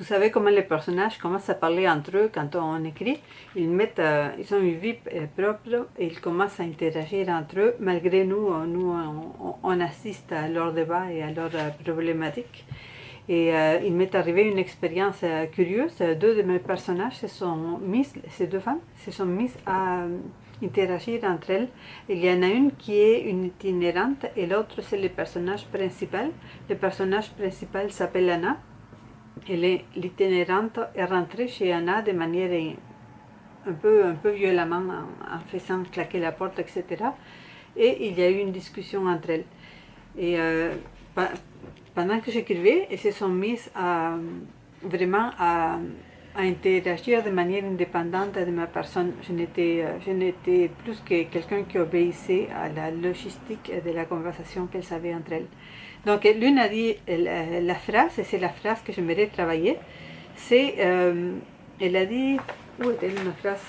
Vous savez comment les personnages commencent à parler entre eux quand on écrit. Ils ont une vie propre et ils commencent à interagir entre eux. Malgré nous, on assiste à leurs débats et à leurs problématiques. Et il m'est arrivé une expérience curieuse. Deux de mes personnages ces deux femmes, se sont mises à interagir entre elles. Il y en a une qui est une itinérante et l'autre c'est le personnage principal. Le personnage principal s'appelle Anna. Et l'itinérante est rentrée chez Anna de manière un peu violemment en faisant claquer la porte, etc. Et il y a eu une discussion entre elles. Et pendant que j'écrivais, elles se sont mises vraiment à interagir de manière indépendante de ma personne. Je n'étais plus que quelqu'un qui obéissait à la logistique de la conversation qu'elles avaient entre elles. Donc l'une a dit la phrase, et c'est la phrase que j'aimerais travailler, elle a dit, où est-elle ma phrase?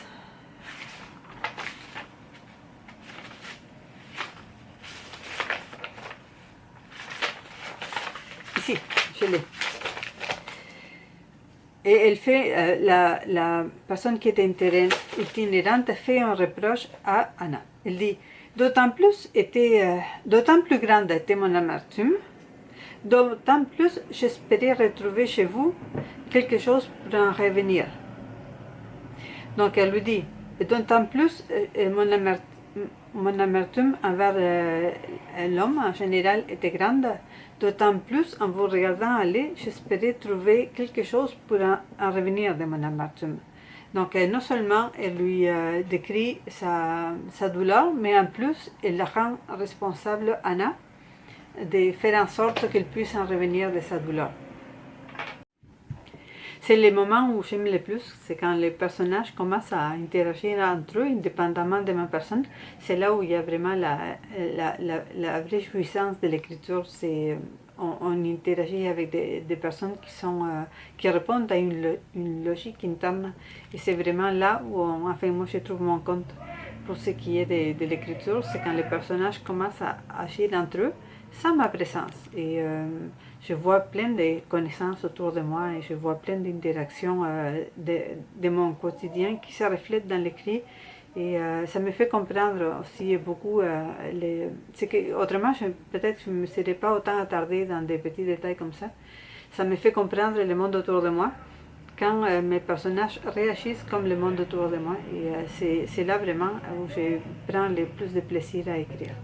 Ici, je l'ai. Et elle fait, la personne qui était itinérante fait un reproche à Anna. Elle dit, d'autant plus grande était mon amertume, d'autant plus j'espérais retrouver chez vous quelque chose pour en revenir. Donc elle lui dit, d'autant plus mon amertume envers l'homme en général était grande, d'autant plus en vous regardant aller, j'espérais trouver quelque chose pour en revenir de mon amertume. Donc non seulement elle lui décrit sa douleur, mais en plus elle la rend responsable, Anna, de faire en sorte qu'elle puisse en revenir de sa douleur. C'est le moment où j'aime le plus, c'est quand les personnages commencent à interagir entre eux, indépendamment de ma personne. C'est là où il y a vraiment la vraie jouissance de l'écriture. On interagit avec des personnes qui répondent à une logique interne. Et c'est vraiment là où, moi, je trouve mon compte pour ce qui est de l'écriture. C'est quand les personnages commencent à agir entre eux sans ma présence. Et je vois plein de connaissances autour de moi et je vois plein d'interactions de mon quotidien qui se reflètent dans l'écrit. Et ça me fait comprendre aussi beaucoup, autrement peut-être je ne me serais pas autant attardée dans des petits détails comme ça. Ça me fait comprendre le monde autour de moi quand mes personnages réagissent comme le monde autour de moi. Et c'est là vraiment où je prends le plus de plaisir à écrire.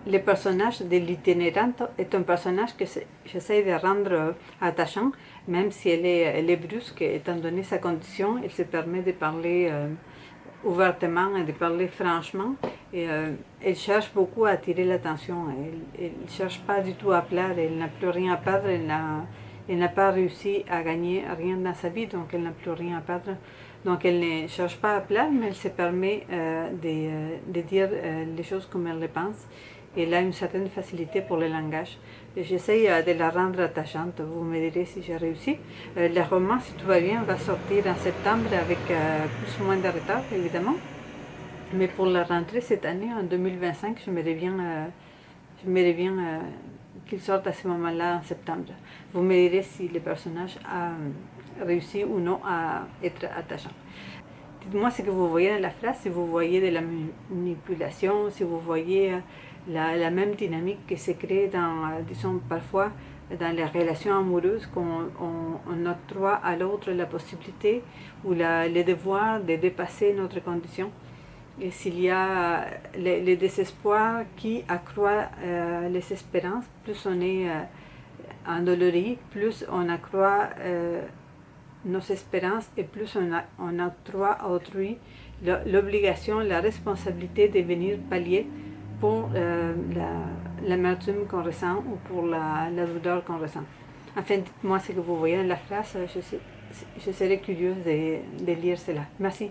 Le personnage de l'itinérante est un personnage que j'essaie de rendre attachant, même si elle est brusque, étant donné sa condition. Elle se permet de parler ouvertement et de parler franchement. Et elle cherche beaucoup à attirer l'attention. Elle ne cherche pas du tout à plaire, elle n'a plus rien à perdre, elle n'a pas réussi à gagner rien dans sa vie, donc elle n'a plus rien à perdre. Donc elle ne cherche pas à plaire, mais elle se permet de dire les choses comme elle les pense. Elle a une certaine facilité pour le langage. J'essaie de la rendre attachante. Vous me direz si j'ai réussi. Le roman, si tout va bien, va sortir en septembre avec plus ou moins de retard, évidemment. Mais pour la rentrée cette année, en 2025, je me reviens qu'il sorte à ce moment-là, en septembre. Vous me direz si le personnage a réussi ou non à être attachant. Dites-moi ce que vous voyez dans la phrase, si vous voyez de la manipulation, si vous voyez la même dynamique qui se crée disons parfois dans les relations amoureuses, qu'on octroie à l'autre la possibilité ou le devoir de dépasser notre condition. Et s'il y a le désespoir qui accroît les espérances, plus on est endolori, plus on accroît nos espérances et plus on octroie à autrui l'obligation, la responsabilité de venir pallier pour l'amertume qu'on ressent ou pour la douleur qu'on ressent. Enfin, dites-moi ce que vous voyez dans la phrase, je serais curieuse de lire cela. Merci.